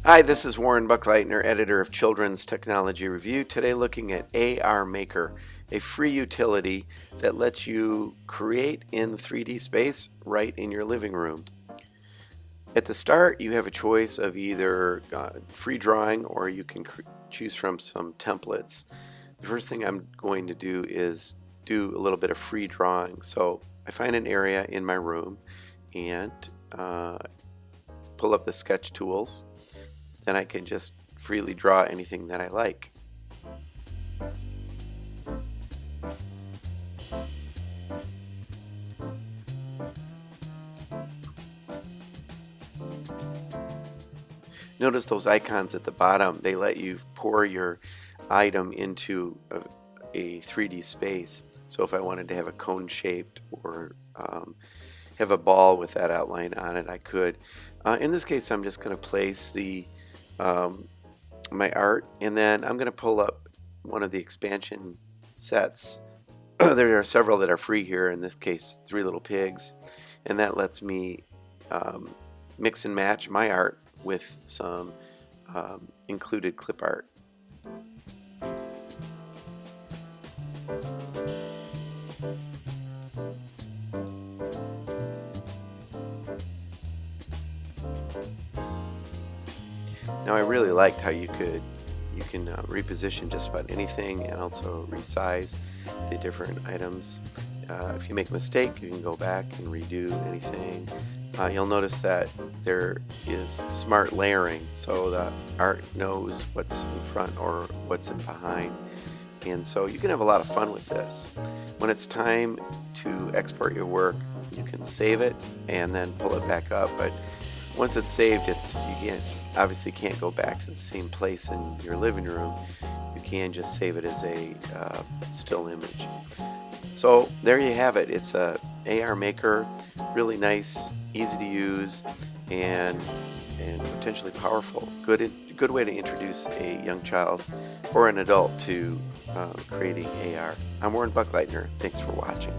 Hi, this is Warren Buckleitner, editor of Children's Technology Review. Today looking at AR Maker, a free utility that lets you create in 3D space right in your living room. At the start, you have a choice of either free drawing or you can choose from some templates. The first thing I'm going to do is do a little bit of free drawing. So I find an area in my room and pull up the sketch tools. Then I can just freely draw anything that I like. Notice those icons at the bottom. They let you pour your item into a 3D space. So if I wanted to have a cone shaped or have a ball with that outline on it, I could. In this case, I'm just going to place my art, and then I'm going to pull up one of the expansion sets. There are several that are free here, in this case 3 Little Pigs, and that lets me mix and match my art with some included clip art. Now I really liked how you can reposition just about anything and also resize the different items. If you make a mistake, you can go back and redo anything. You'll notice that there is smart layering, so the art knows what's in front or what's in behind. And so you can have a lot of fun with this. When it's time to export your work, you can save it and then pull it back up. But once it's saved, you obviously can't go back to the same place in your living room. You can just save it as a still image. So there you have it. It's a AR Maker, really nice, easy to use, and potentially powerful. Good way to introduce a young child or an adult to creating AR. I'm Warren Buckleitner. Thanks for watching.